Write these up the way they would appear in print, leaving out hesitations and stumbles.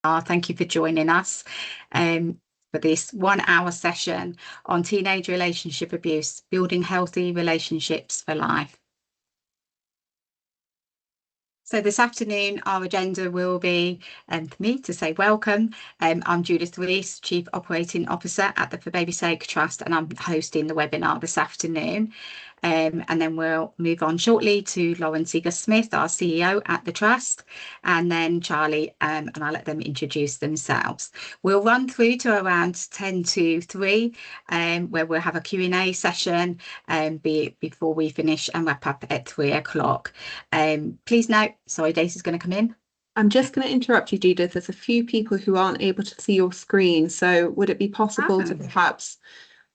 Thank you for joining us for this 1 hour session on teenage relationship abuse, building healthy relationships for life. So this afternoon, our agenda will be for me to say welcome. I'm Judith Rees, Chief Operating Officer at the For Baby's Sake Trust, and I'm hosting the webinar this afternoon. And then we'll move on shortly to Lauren Seeger-Smith, our CEO at the Trust, and then Charlie, and I'll let them introduce themselves. We'll run through to around 10 to 3, where we'll have a Q&A session before we finish and wrap up at 3 o'clock. Please note, sorry, Daisy's going to come in. I'm just going to interrupt you, Judith. There's a few people who aren't able to see your screen, so would it be possible to perhaps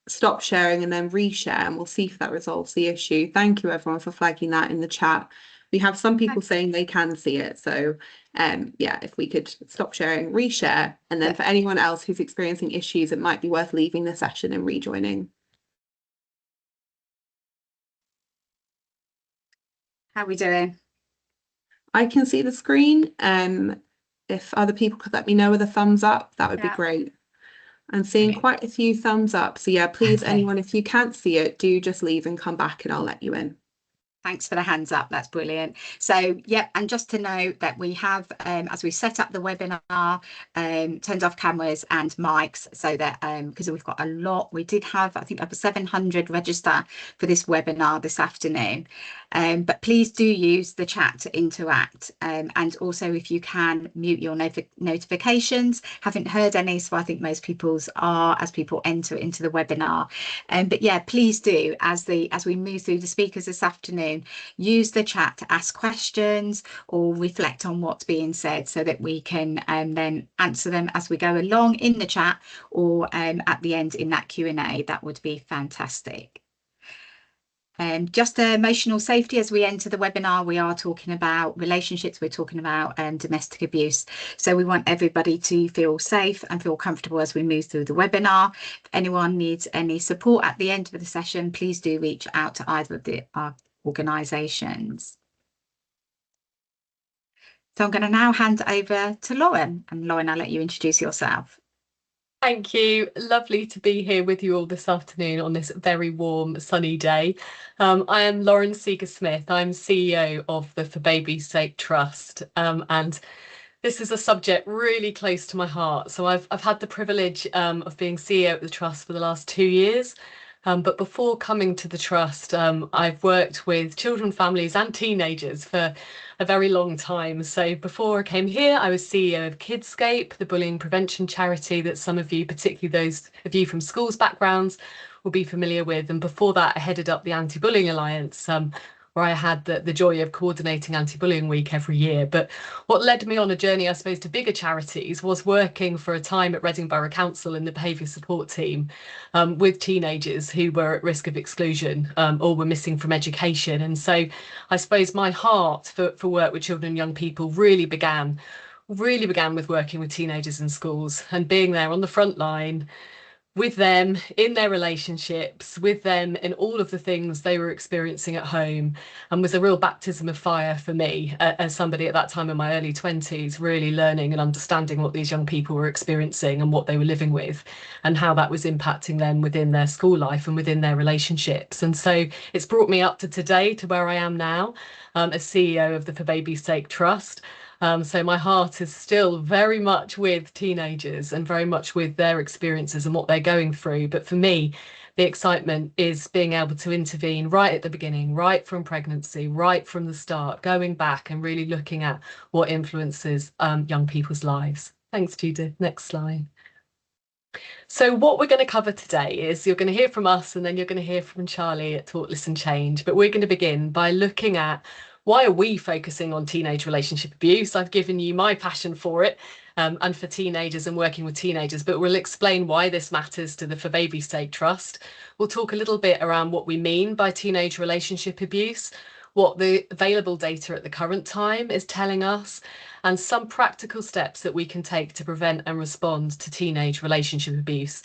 stop sharing and then reshare, and we'll see if that resolves the issue. Thank you everyone for flagging that in the chat. We have some people saying they can see it, so yeah, if we could stop sharing, reshare, and then for anyone else who's experiencing issues, it might be worth leaving the session and rejoining. How are we doing? I can see the screen. If other people could let me know with a thumbs up, that would be great. I'm seeing quite a few thumbs up. So yeah, please, anyone, if you can't see it, do just leave and come back and I'll let you in. Thanks for the hands up. That's brilliant. So, yeah, and just to note that we have, as we set up the webinar, turned off cameras and mics so that, because we've got a lot, we did have, I think, over 700 register for this webinar this afternoon. But please do use the chat to interact. And also, if you can, mute your notifications. Haven't heard any, so I think most people's are as people enter into the webinar. But yeah, please do, as we move through the speakers this afternoon, use the chat to ask questions or reflect on what's being said so that we can then answer them as we go along in the chat or at the end in that Q&A. That would be fantastic. Just emotional safety as we enter the webinar, we are talking about relationships, we're talking about domestic abuse. So we want everybody to feel safe and feel comfortable as we move through the webinar. If anyone needs any support at the end of the session, please do reach out to either of our organisations. So I'm going to now hand over to Lauren, and Lauren, I'll let you introduce yourself. Thank you. Lovely to be here with you all this afternoon on this very warm, sunny day. I am Lauren Seeger-Smith. I'm CEO of the For Baby's Sake Trust, and this is a subject really close to my heart. So I've had the privilege of being CEO at the Trust for the last 2 years. But before coming to the Trust, I've worked with children, families and teenagers for a very long time. So before I came here, I was CEO of Kidscape, the bullying prevention charity that some of you, particularly those of you from schools backgrounds, will be familiar with. And before that, I headed up the Anti-Bullying Alliance, where I had the joy of coordinating Anti-Bullying Week every year. But what led me on a journey, I suppose, to bigger charities was working for a time at Reading Borough Council in the behaviour support team with teenagers who were at risk of exclusion or were missing from education. And so I suppose my heart for work with children and young people really began with working with teenagers in schools and being there on the front line with them in their relationships, with them in all of the things they were experiencing at home, and was a real baptism of fire for me as somebody at that time in my early 20s, really learning and understanding what these young people were experiencing and what they were living with and how that was impacting them within their school life and within their relationships. And so it's brought me up to today, to where I am now as CEO of the For Baby's Sake Trust. So my heart is still very much with teenagers and very much with their experiences and what they're going through. But for me, the excitement is being able to intervene right at the beginning, right from pregnancy, right from the start, going back and really looking at what influences young people's lives. Thanks, Judith. Next slide. So what we're going to cover today is you're going to hear from us and then you're going to hear from Charlie at Talk, Listen, Change. But we're going to begin by looking at why are we focusing on teenage relationship abuse? I've given you my passion for it and for teenagers and working with teenagers, but we'll explain why this matters to the For Baby's Sake Trust. We'll talk a little bit around what we mean by teenage relationship abuse, what the available data at the current time is telling us, and some practical steps that we can take to prevent and respond to teenage relationship abuse.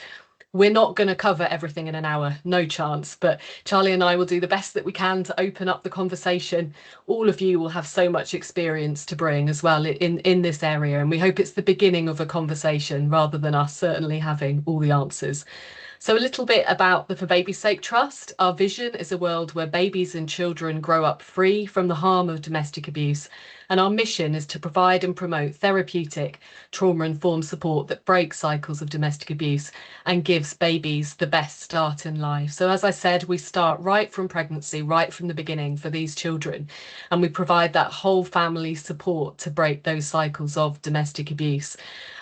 We're not going to cover everything in an hour, no chance, but Charlie and I will do the best that we can to open up the conversation. All of you will have so much experience to bring as well in this area, and we hope it's the beginning of a conversation rather than us certainly having all the answers. So a little bit about the For Baby's Sake Trust. Our vision is a world where babies and children grow up free from the harm of domestic abuse. And our mission is to provide and promote therapeutic, trauma-informed support that breaks cycles of domestic abuse and gives babies the best start in life. So as I said, we start right from pregnancy, right from the beginning for these children. And we provide that whole family support to break those cycles of domestic abuse.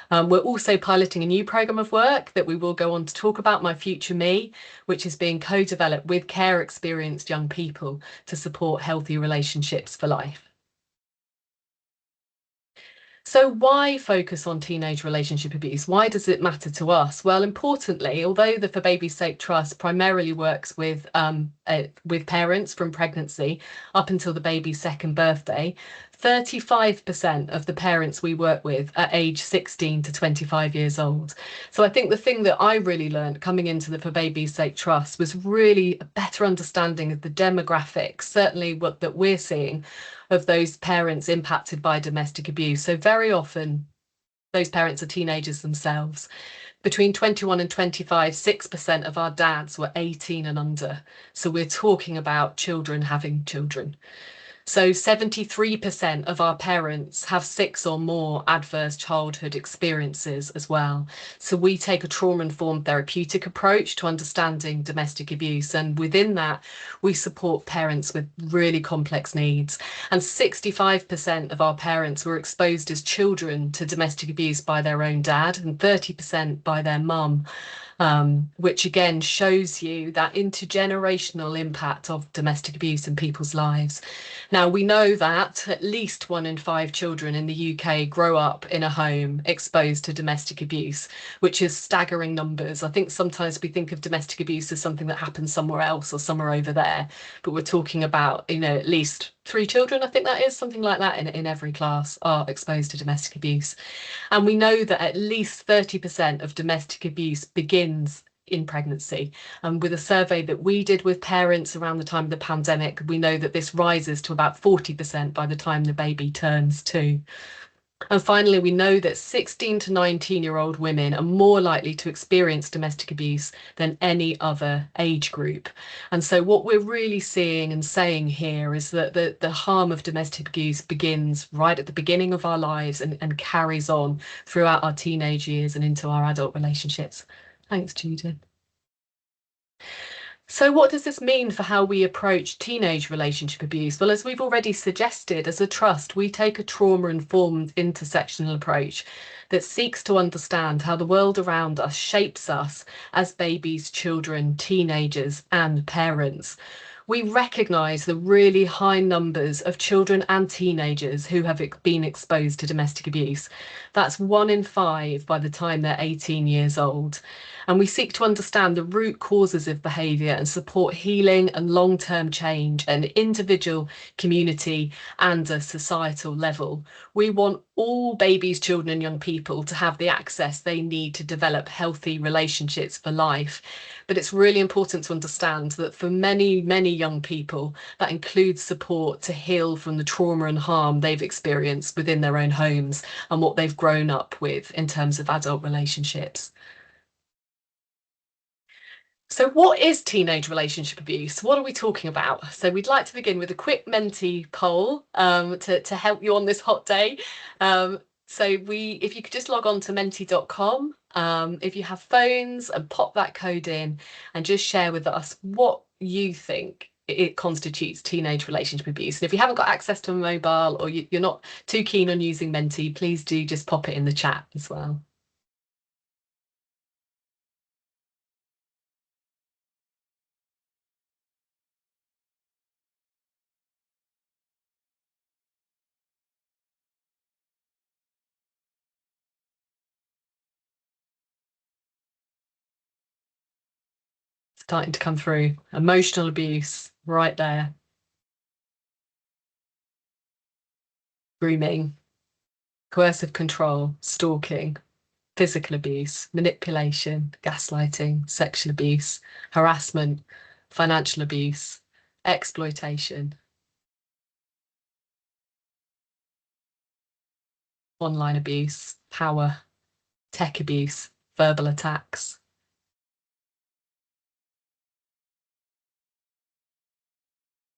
We're also piloting a new programme of work that we will go on to talk about, My Future Me, which is being co-developed with care experienced young people to support healthy relationships for life. So why focus on teenage relationship abuse? Why does it matter to us? Well, importantly, although the For Baby's Sake Trust primarily works with parents from pregnancy up until the baby's second birthday, 35% of the parents we work with are age 16 to 25 years old. So I think the thing that I really learned coming into the For Baby's Sake Trust was really a better understanding of the demographics, certainly what that we're seeing of those parents impacted by domestic abuse. So very often those parents are teenagers themselves. Between 21 and 25, 6% of our dads were 18 and under. So we're talking about children having children. So 73% of our parents have 6 or more adverse childhood experiences as well. So we take a trauma-informed therapeutic approach to understanding domestic abuse. And within that, we support parents with really complex needs. And 65% of our parents were exposed as children to domestic abuse by their own dad and 30% by their mum. Which again shows you that intergenerational impact of domestic abuse in people's lives. Now, we know that at least 1 in 5 children in the UK grow up in a home exposed to domestic abuse, which is staggering numbers. I think sometimes we think of domestic abuse as something that happens somewhere else or somewhere over there, but we're talking about, at least 3 children, I think that is, something like that in every class are exposed to domestic abuse. And we know that at least 30% of domestic abuse begins in pregnancy. And with a survey that we did with parents around the time of the pandemic, we know that this rises to about 40% by the time the baby turns 2. And finally, we know that 16 to 19-year-old women are more likely to experience domestic abuse than any other age group. And so what we're really seeing and saying here is that the harm of domestic abuse begins right at the beginning of our lives and carries on throughout our teenage years and into our adult relationships. Thanks, Judith. So what does this mean for how we approach teenage relationship abuse? Well, as we've already suggested, as a trust, we take a trauma-informed intersectional approach that seeks to understand how the world around us shapes us as babies, children, teenagers, and parents. We recognise the really high numbers of children and teenagers who have been exposed to domestic abuse. That's 1 in 5 by the time they're 18 years old. And we seek to understand the root causes of behaviour and support healing and long-term change at an individual, community and a societal level. We want all babies, children and young people to have the access they need to develop healthy relationships for life. But it's really important to understand that for many, many young people, that includes support to heal from the trauma and harm they've experienced within their own homes and what they've grown up with in terms of adult relationships. So what is teenage relationship abuse? What are we talking about? So we'd like to begin with a quick Menti poll to help you on this hot day. If you could just log on to menti.com, if you have phones, and pop that code in and just share with us what you think it constitutes teenage relationship abuse. And if you haven't got access to a mobile or you're not too keen on using Menti, please do just pop it in the chat as well. Starting to come through. Emotional abuse, right there. Grooming, coercive control, stalking, physical abuse, manipulation, gaslighting, sexual abuse, harassment, financial abuse, exploitation, online abuse, power, tech abuse, verbal attacks.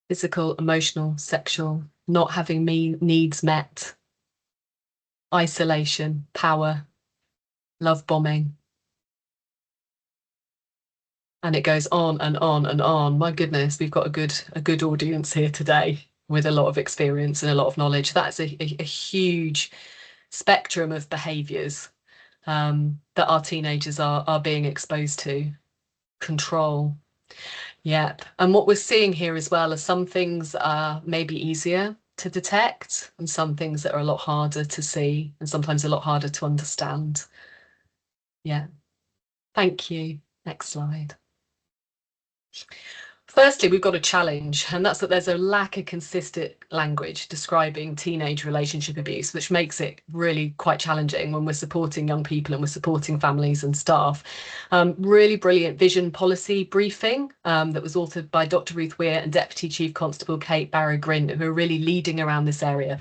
Physical, emotional, sexual, not having needs met, isolation, power, love bombing. And it goes on and on and on. My goodness, we've got a good audience here today with a lot of experience and a lot of knowledge. That's a huge spectrum of behaviours that our teenagers are being exposed to. Control. Yep. And what we're seeing here as well are some things are maybe easier to detect and some things that are a lot harder to see and sometimes a lot harder to understand. Yeah. Thank you. Next slide. Firstly, we've got a challenge, and that's that there's a lack of consistent language describing teenage relationship abuse, which makes it really quite challenging when we're supporting young people and we're supporting families and staff. Really brilliant vision policy briefing that was authored by Dr. Ruth Weir and Deputy Chief Constable Kate Barrow-Grin, who are really leading around this area.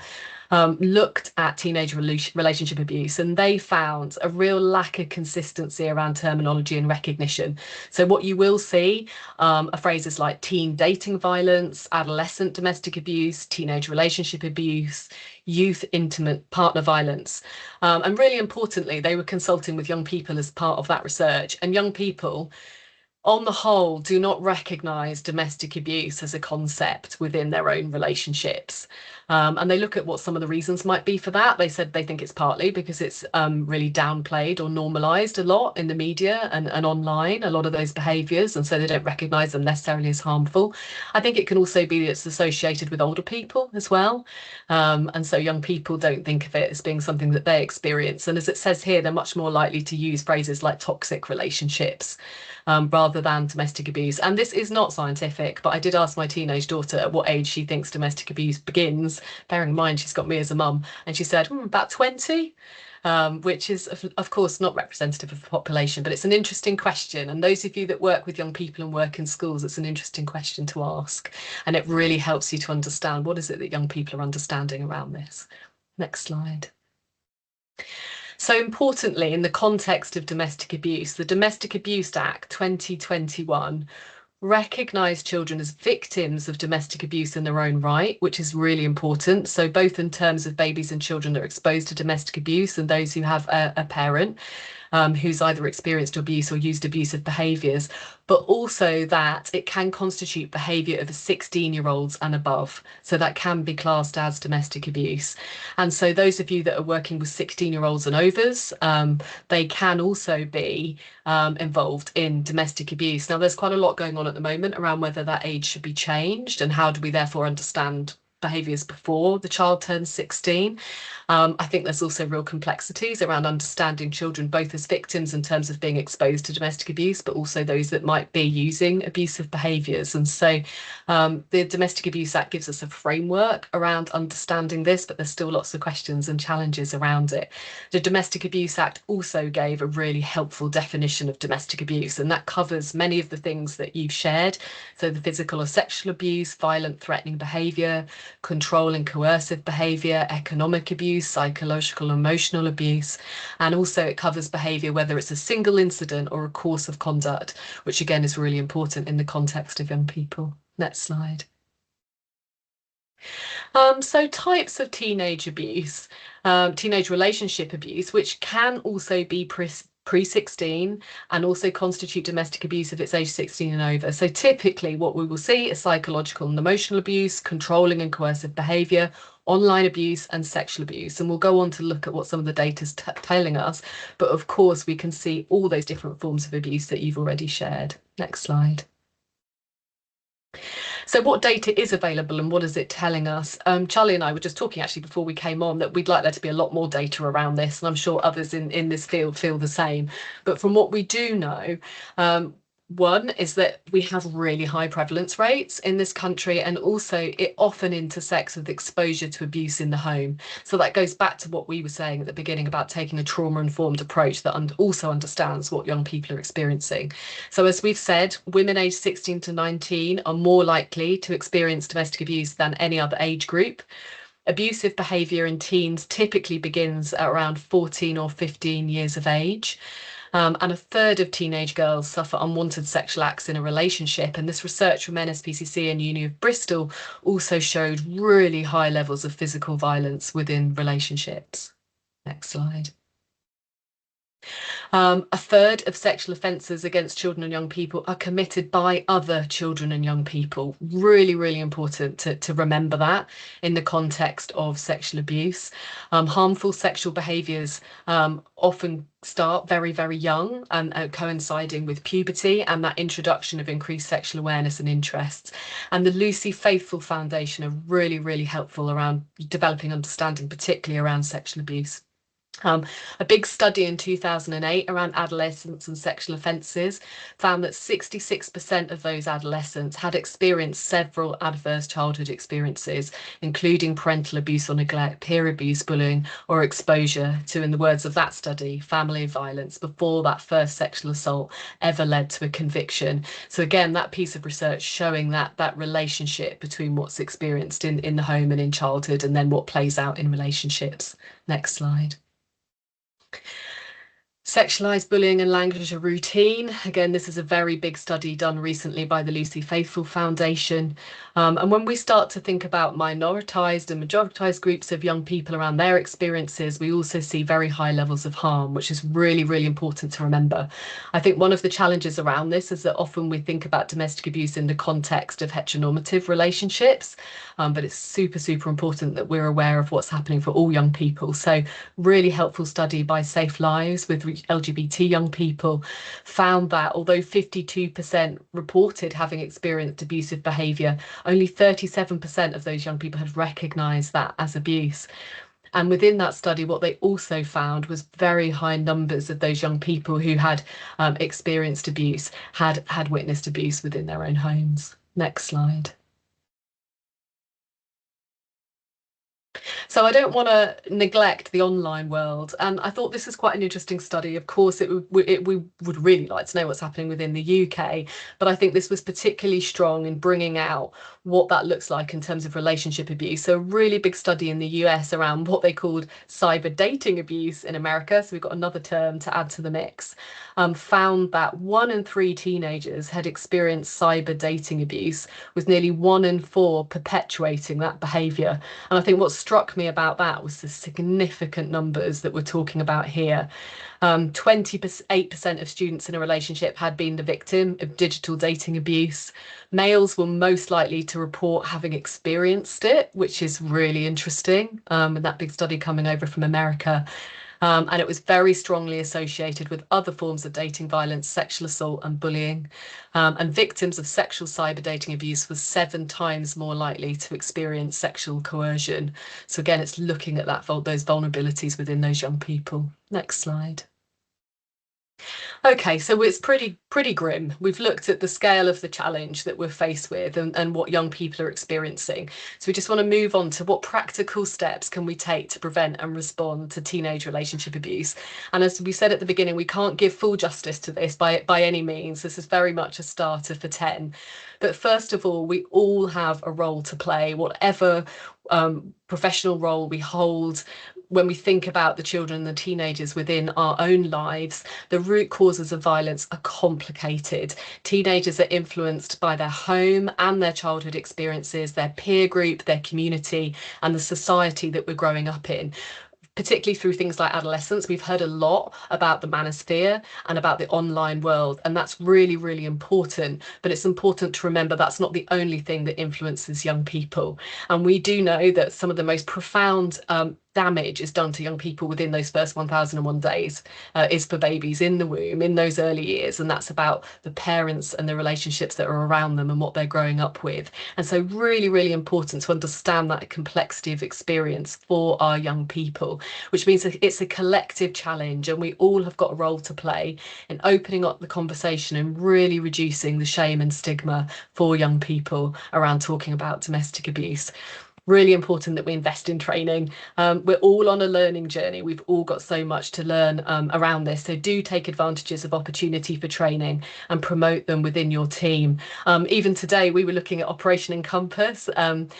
Looked at teenage relationship abuse, and they found a real lack of consistency around terminology and recognition. So what you will see are phrases like teen dating violence, adolescent domestic abuse, teenage relationship abuse, youth intimate partner violence. And really importantly, they were consulting with young people as part of that research, and young people on the whole do not recognise domestic abuse as a concept within their own relationships. And they look at what some of the reasons might be for that. They said they think it's partly because it's really downplayed or normalised a lot in the media and online, a lot of those behaviours, and so they don't recognise them necessarily as harmful. I think it can also be that it's associated with older people as well. And so young people don't think of it as being something that they experience. And as it says here, they're much more likely to use phrases like toxic relationships rather than domestic abuse. And this is not scientific, but I did ask my teenage daughter at what age she thinks domestic abuse begins, bearing in mind she's got me as a mum, and she said about 20, which is of course not representative of the population, but it's an interesting question. And those of you that work with young people and work in schools, it's an interesting question to ask, and it really helps you to understand what is it that young people are understanding around this. Next slide. So importantly, in the context of domestic abuse, the Domestic Abuse Act 2021 recognised children as victims of domestic abuse in their own right, which is really important. So both in terms of babies and children that are exposed to domestic abuse and those who have a parent who's either experienced abuse or used abusive behaviours, but also that it can constitute behaviour of 16-year-olds and above. So that can be classed as domestic abuse. And so those of you that are working with 16-year-olds and overs, they can also be involved in domestic abuse. Now, there's quite a lot going on at the moment around whether that age should be changed and how do we therefore understand behaviours before the child turns 16. I think there's also real complexities around understanding children both as victims in terms of being exposed to domestic abuse, but also those that might be using abusive behaviours. And so the Domestic Abuse Act gives us a framework around understanding this, but there's still lots of questions and challenges around it. The Domestic Abuse Act also gave a really helpful definition of domestic abuse, and that covers many of the things that you've shared. So the physical or sexual abuse, violent, threatening behaviour, control and coercive behaviour, economic abuse, psychological, emotional abuse, and also it covers behaviour whether it's a single incident or a course of conduct, which again is really important in the context of young people. Next slide. So types of teenage abuse, teenage relationship abuse, which can also be pre-16 and also constitute domestic abuse if it's age 16 and over. So typically what we will see is psychological and emotional abuse, controlling and coercive behaviour, online abuse and sexual abuse. And we'll go on to look at what some of the data is telling us. But of course, we can see all those different forms of abuse that you've already shared. Next slide. So what data is available and what is it telling us? Charlie and I were just talking actually before we came on that we'd like there to be a lot more data around this, and I'm sure others in this field feel the same. But from what we do know, One is that we have really high prevalence rates in this country, and also it often intersects with exposure to abuse in the home. So that goes back to what we were saying at the beginning about taking a trauma-informed approach that also understands what young people are experiencing. So as we've said, women aged 16 to 19 are more likely to experience domestic abuse than any other age group. Abusive behaviour in teens typically begins at around 14 or 15 years of age. And a third of teenage girls suffer unwanted sexual acts in a relationship. And this research from NSPCC and Uni of Bristol also showed really high levels of physical violence within relationships. Next slide. A third of sexual offences against children and young people are committed by other children and young people. Really, really important to remember that in the context of sexual abuse. Harmful sexual behaviours often start very, very young and coinciding with puberty and that introduction of increased sexual awareness and interests. And the Lucy Faithfull Foundation are really, really helpful around developing understanding, particularly around sexual abuse. A big study in 2008 around adolescents and sexual offences found that 66% of those adolescents had experienced several adverse childhood experiences, including parental abuse or neglect, peer abuse, bullying, or exposure to, in the words of that study, family violence before that first sexual assault ever led to a conviction. So again, that piece of research showing that relationship between what's experienced in the home and in childhood and then what plays out in relationships. Next slide. Sexualised bullying and language are routine. Again, this is a very big study done recently by the Lucy Faithfull Foundation. And when we start to think about minoritised and majoritized groups of young people around their experiences, we also see very high levels of harm, which is really, really important to remember. I think one of the challenges around this is that often we think about domestic abuse in the context of heteronormative relationships, but it's super, super important that we're aware of what's happening for all young people. So really helpful study by Safe Lives with LGBT young people found that although 52% reported having experienced abusive behaviour, only 37% of those young people had recognised that as abuse. And within that study, what they also found was very high numbers of those young people who had experienced abuse, had witnessed abuse within their own homes. Next slide. So I don't want to neglect the online world, and I thought this is quite an interesting study. Of course, we would really like to know what's happening within the UK, but I think this was particularly strong in bringing out what that looks like in terms of relationship abuse. So a really big study in the US around what they called cyber dating abuse in America. So we've got another term to add to the mix. Found that 1 in 3 teenagers had experienced cyber dating abuse, with nearly 1 in 4 perpetuating that behaviour. And I think what struck me about that was the significant numbers that we're talking about here. 28% of students in a relationship had been the victim of digital dating abuse. Males were most likely to report having experienced it, which is really interesting. And that big study coming over from America. And it was very strongly associated with other forms of dating violence, sexual assault and bullying. And victims of sexual cyber dating abuse was 7 times more likely to experience sexual coercion. So again, it's looking at those vulnerabilities within those young people. Next slide. Okay, so it's pretty grim. We've looked at the scale of the challenge that we're faced with and what young people are experiencing. So we just want to move on to what practical steps can we take to prevent and respond to teenage relationship abuse. And as we said at the beginning, we can't give full justice to this by any means. This is very much a starter for 10. But first of all, we all have a role to play, whatever professional role we hold. When we think about the children and the teenagers within our own lives, the root causes of violence are complicated. Teenagers are influenced by their home and their childhood experiences, their peer group, their community, and the society that we're growing up in. Particularly through things like adolescence, we've heard a lot about the manosphere and about the online world, and that's really, really important. But it's important to remember that's not the only thing that influences young people. And we do know that some of the most profound damage is done to young people within those first 1001 days is for babies in the womb in those early years, and that's about the parents and the relationships that are around them and what they're growing up with. And so really, really important to understand that complexity of experience for our young people, which means that it's a collective challenge, and we all have got a role to play in opening up the conversation and really reducing the shame and stigma for young people around talking about domestic abuse. Really important that we invest in training. We're all on a learning journey. We've all got so much to learn around this. So do take advantages of opportunity for training and promote them within your team. Even today, we were looking at Operation Encompass and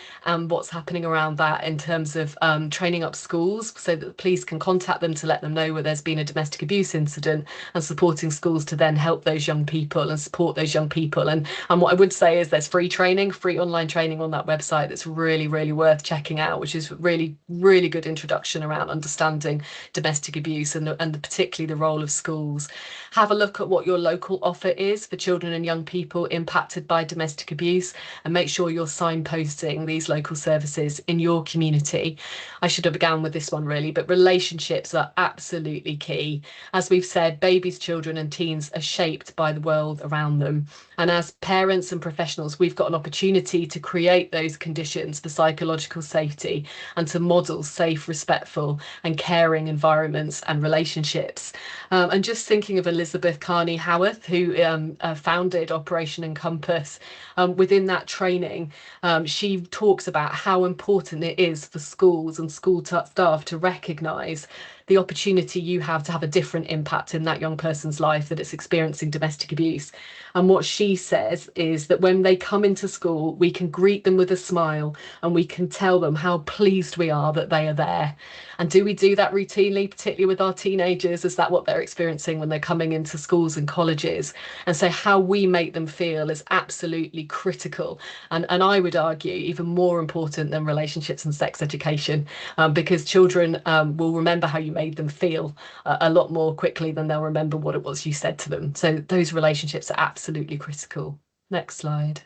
what's happening around that in terms of training up schools so that the police can contact them to let them know where there's been a domestic abuse incident, and supporting schools to then help those young people and support those young people. And what I would say is there's free training, free online training on that website that's really, really worth checking out, which is really, really good introduction around understanding domestic abuse and particularly the role of schools. Have a look at what your local offer is for children and young people impacted by domestic abuse, and make sure you're signposting these local services in your community. I should have begun with this one really, but relationships are absolutely key. As we've said, babies, children and teens are shaped by the world around them. And as parents and professionals, we've got an opportunity to create those conditions for psychological safety and to model safe, respectful and caring environments and relationships. And just thinking of Elizabeth Carney Howarth, who founded Operation Encompass, within that training, she talks about how important it is for schools and school staff to recognise the opportunity you have to have a different impact in that young person's life that is experiencing domestic abuse. And what she says is that when they come into school, we can greet them with a smile and we can tell them how pleased we are that they are there. And do we do that routinely, particularly with our teenagers? Is that what they're experiencing when they're coming into schools and colleges? And so how we make them feel is absolutely critical. And I would argue even more important than relationships and sex education, because children will remember how you made them feel a lot more quickly than they'll remember what it was you said to them. So those relationships are absolutely critical. Next slide.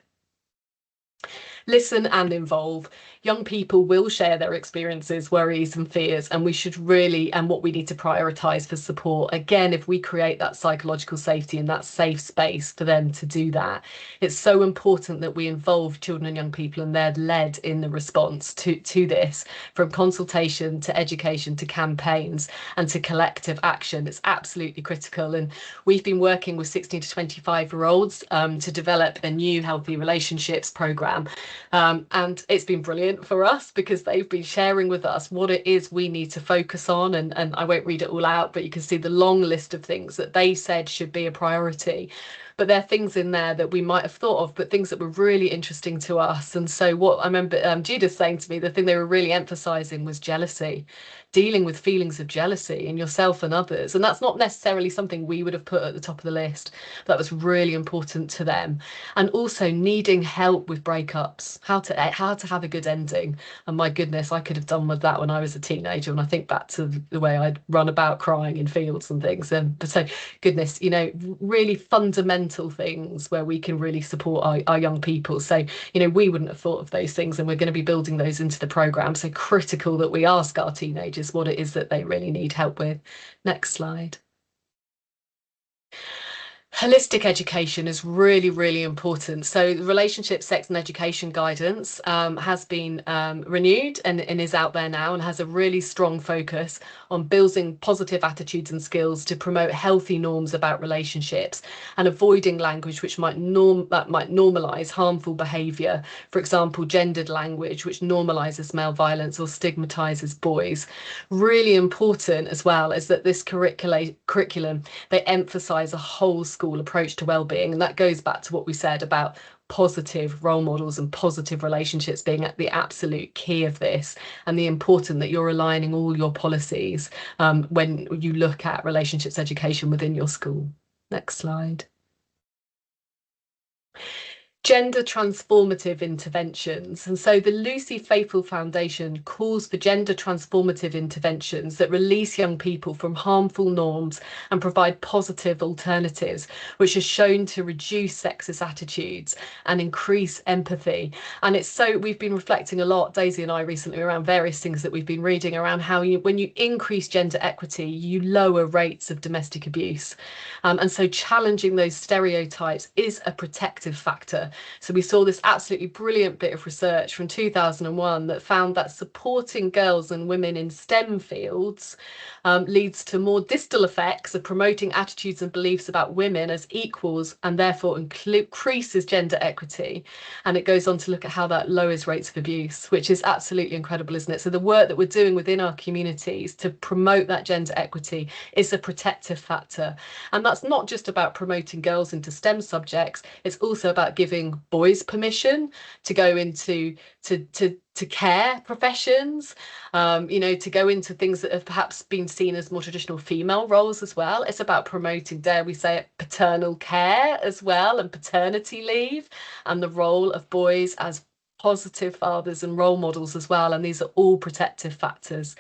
Listen and involve. Young people will share their experiences, worries and fears, and we should really, and what we need to prioritise for support. Again, if we create that psychological safety and that safe space for them to do that, it's so important that we involve children and young people and they're led in the response to this, from consultation to education to campaigns and to collective action. It's absolutely critical. And we've been working with 16 to 25-year-olds to develop a new healthy relationships programme. And it's been brilliant for us because they've been sharing with us what it is we need to focus on, and I won't read it all out, but you can see the long list of things that they said should be a priority. But there are things in there that we might have thought of, but things that were really interesting to us. And so what I remember Judith saying to me, the thing they were really emphasising was jealousy, dealing with feelings of jealousy in yourself and others. And that's not necessarily something we would have put at the top of the list. That was really important to them. And also needing help with breakups, how to have a good ending. And my goodness, I could have done with that when I was a teenager. And I think back to the way I'd run about crying in fields and things. But so goodness, you know, really fundamental things where we can really support our young people. So, you know, we wouldn't have thought of those things, and we're going to be building those into the programme. So critical that we ask our teenagers what it is that they really need help with. Next slide. Holistic education is really, really important. So the relationship, sex and education guidance has been renewed and is out there now, and has a really strong focus on building positive attitudes and skills to promote healthy norms about relationships and avoiding language which might normalise harmful behaviour. For example, gendered language which normalises male violence or stigmatises boys. Really important as well is that this curriculum, they emphasise a whole school approach to wellbeing, and that goes back to what we said about positive role models and positive relationships being at the absolute key of this, and the important that you're aligning all your policies when you look at relationships education within your school. Next slide. gender transformative interventions. And so the Lucy Faithful Foundation calls for gender transformative interventions that release young people from harmful norms and provide positive alternatives, which are shown to reduce sexist attitudes and increase empathy. And it's so, we've been reflecting a lot, Daisy and I, recently around various things that we've been reading around how when you increase gender equity, you lower rates of domestic abuse. And so challenging those stereotypes is a protective factor. So we saw this absolutely brilliant bit of research from 2001 that found that supporting girls and women in STEM fields leads to more distal effects of promoting attitudes and beliefs about women as equals, and therefore increases gender equity. And it goes on to look at how that lowers rates of abuse, which is absolutely incredible, isn't it? So the work that we're doing within our communities to promote that gender equity is a protective factor. And that's not just about promoting girls into STEM subjects, it's also about giving boys permission to go into to care professions, you know, to go into things that have perhaps been seen as more traditional female roles as well. It's about promoting, dare we say it, paternal care as well, and paternity leave, and the role of boys as positive fathers and role models as well. And these are all protective factors.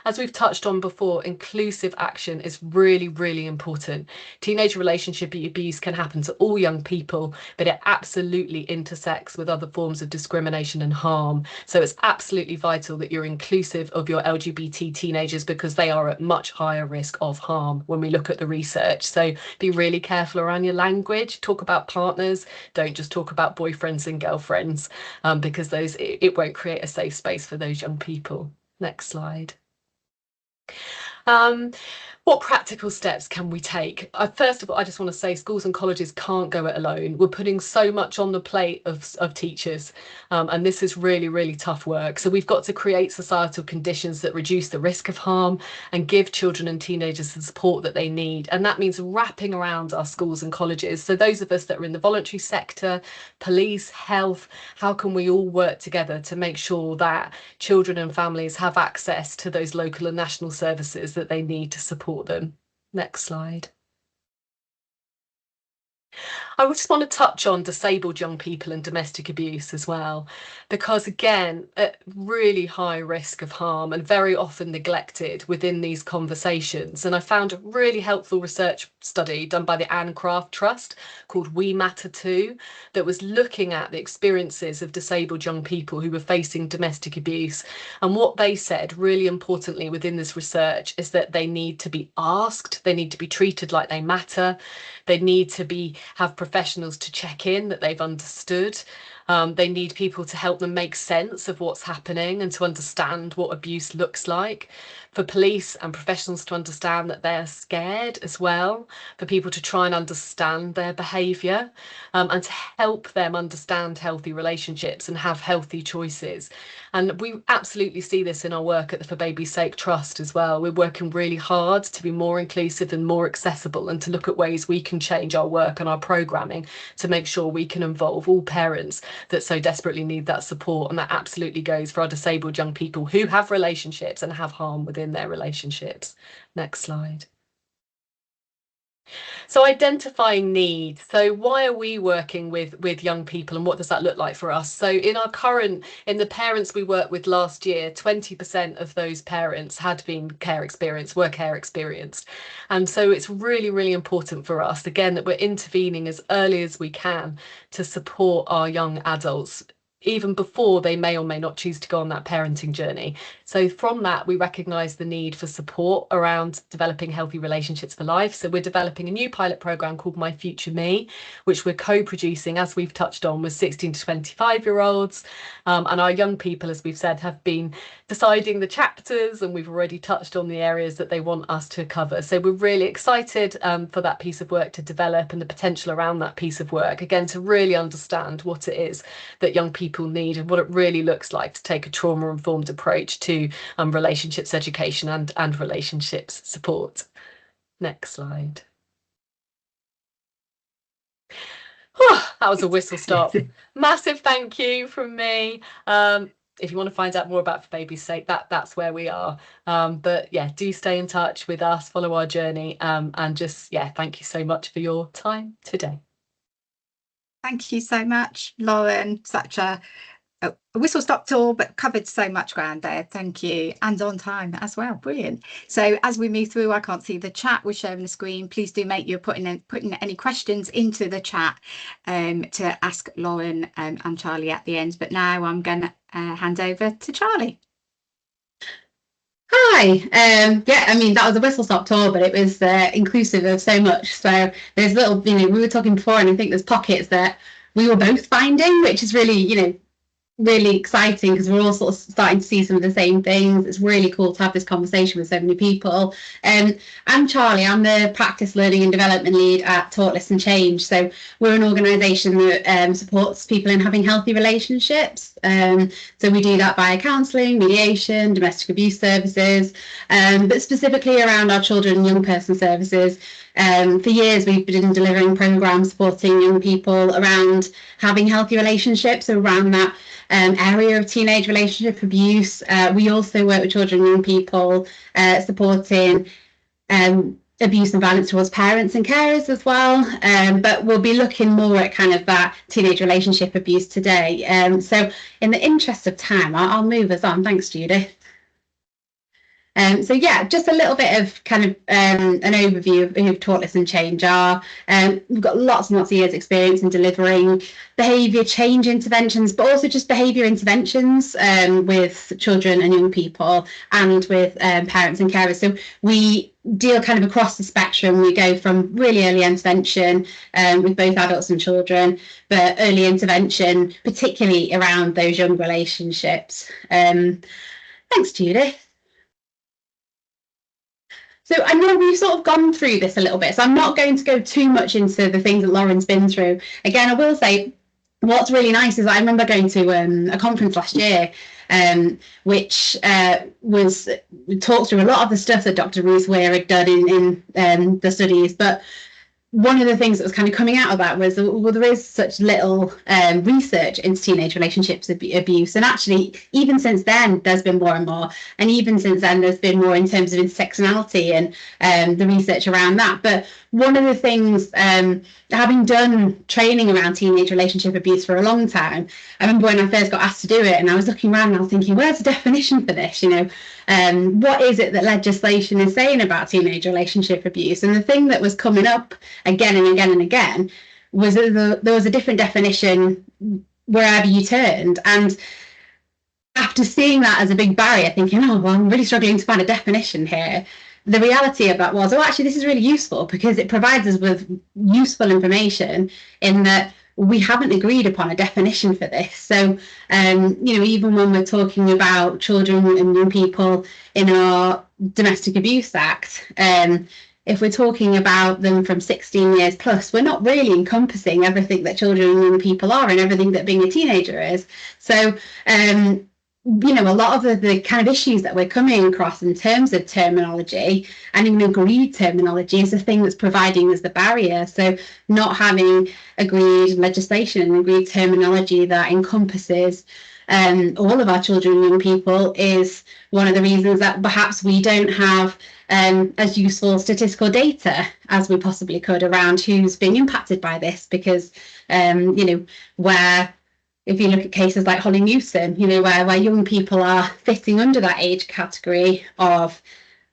As we've touched on before, inclusive action is really, really important. Teenage relationship abuse can happen to all young people, but it absolutely intersects with other forms of discrimination and harm. So it's absolutely vital that you're inclusive of your LGBT teenagers, because they are at much higher risk of harm when we look at the research. So be really careful around your language. Talk about partners. Don't just talk about boyfriends and girlfriends, because it won't create a safe space for those young people. Next slide. What practical steps can we take? First of all, I just want to say schools and colleges can't go it alone. We're putting so much on the plate of teachers, and this is really, really tough work. So we've got to create societal conditions that reduce the risk of harm and give children and teenagers the support that they need. And that means wrapping around our schools and colleges. So those of us that are in the voluntary sector, police, health, how can we all work together to make sure that children and families have access to those local and national services that they need to support them? Next slide. I just want to touch on disabled young people and domestic abuse as well, because again, at really high risk of harm and very often neglected within these conversations. And I found a really helpful research study done by the Anne Craft Trust called We Matter Too, that was looking at the experiences of disabled young people who were facing domestic abuse. And what they said really importantly within this research is that they need to be asked, they need to be treated like they matter, they need to have professionals to check in that they've understood. They need people to help them make sense of what's happening and to understand what abuse looks like. For police and professionals to understand that they're scared as well, for people to try and understand their behaviour, and to help them understand healthy relationships and have healthy choices. And we absolutely see this in our work at the For Baby's Sake Trust as well. We're working really hard to be more inclusive and more accessible, and to look at ways we can change our work and our programming to make sure we can involve all parents that so desperately need that support. And that absolutely goes for our disabled young people who have relationships and have harm within their relationships. Next slide. So identifying needs. So why are we working with young people, and what does that look like for us? So in the parents we worked with last year, 20% of those parents had been were care experienced. And so it's really, really important for us, again, that we're intervening as early as we can to support our young adults, even before they may or may not choose to go on that parenting journey. So from that, we recognise the need for support around developing healthy relationships for life. So we're developing a new pilot programme called My Future Me, which we're co-producing, as we've touched on, with 16 to 25-year-olds. And our young people, as we've said, have been deciding the chapters, and we've already touched on the areas that they want us to cover. So we're really excited for that piece of work to develop, and the potential around that piece of work, again, to really understand what it is that young people need and what it really looks like to take a trauma-informed approach to relationships education and relationships support. Next slide. That was a whistle stop. Massive thank you from me. If you want to find out more about For Baby's Sake, that's where we are. But yeah, do stay in touch with us, follow our journey, and just, yeah, thank you so much for your time today. Thank you so much, Lauren. Such a whistle-stop tour, but covered so much ground there. Thank you, and on time as well. Brilliant. So as we move through, I can't see the chat. We're sharing the screen. Please do make you're putting any questions into the chat to ask Lauren and Charlie at the end. But now I'm going to hand over to Charlie. Hi. Yeah, I mean, that was a whistle-stop tour, but it was inclusive of so much. So there's little, we were talking before, and I think there's pockets that we were both finding, which is really, really exciting, because we're all sort of starting to see some of the same things. It's really cool to have this conversation with so many people. I'm Charlie. I'm the practice learning and development lead at Talk Listen Change. So we're an organisation that supports people in having healthy relationships. So we do that via counselling, mediation, domestic abuse services, but specifically around our children and young person services. For years, we've been delivering programmes supporting young people around having healthy relationships, around that area of teenage relationship abuse. We also work with children and young people supporting abuse and violence towards parents and carers as well, but we'll be looking more at kind of that teenage relationship abuse today. So in the interest of time, I'll move us on. Thanks, Judith. So yeah, just a little bit of kind of an overview of who Talk Listen Change are. We've got lots and lots of years experience in delivering behaviour change interventions, but also just behaviour interventions with children and young people, and with parents and carers. So we deal kind of across the spectrum. We go from really early intervention with both adults and children, but early intervention, particularly around those young relationships. Thanks, Judith. So I know we've sort of gone through this a little bit, so I'm not going to go too much into the things that Lauren's been through. Again, I will say what's really nice is I remember going to a conference last year, which talked through a lot of the stuff that Dr. Ruth Weir had done in the studies, but one of the things that was kind of coming out of that was, well, there is such little research into teenage relationships abuse, and actually even since then there's been more and more, and even since then there's been more in terms of intersectionality and the research around that. But one of the things, having done training around teenage relationship abuse for a long time, I remember when I first got asked to do it, and I was looking around and I was thinking, where's the definition for this? What is it that legislation is saying about teenage relationship abuse? And the thing that was coming up again and again and again was that there was a different definition wherever you turned. And after seeing that as a big barrier, thinking, oh, well, I'm really struggling to find a definition here, the reality of that was, oh, actually, this is really useful, because it provides us with useful information in that we haven't agreed upon a definition for this. So, even when we're talking about children and young people in our Domestic Abuse Act, if we're talking about them from 16 years plus, we're not really encompassing everything that children and young people are and everything that being a teenager is. So, a lot of the kind of issues that we're coming across in terms of terminology, and even agreed terminology, is the thing that's providing us the barrier. So not having agreed legislation and agreed terminology that encompasses all of our children and young people is one of the reasons that perhaps we don't have as useful statistical data as we possibly could around who's being impacted by this, because where, if you look at cases like Holly Newson, where young people are fitting under that age category of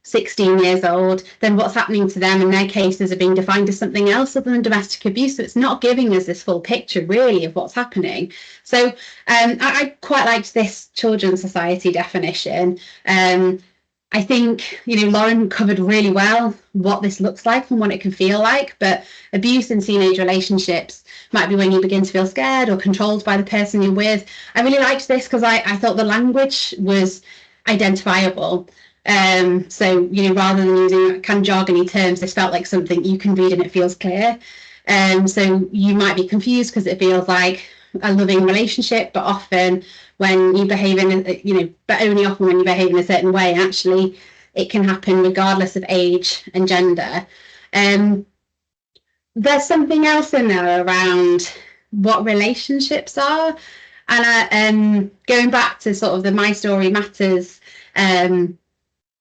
16 years old, then what's happening to them in their cases are being defined as something else other than domestic abuse. So it's not giving us this full picture really of what's happening. So I quite liked this Children's Society definition. I think, Lauren covered really well what this looks like and what it can feel like, but abuse in teenage relationships might be when you begin to feel scared or controlled by the person you're with. I really liked this because I thought the language was identifiable. So, rather than using kind of jargony terms, this felt like something you can read and it feels clear. So you might be confused because it feels like a loving relationship, but often when you behave but only often when you behave in a certain way, actually it can happen regardless of age and gender. There's something else in there around what relationships are, and going back to sort of the My Story Matters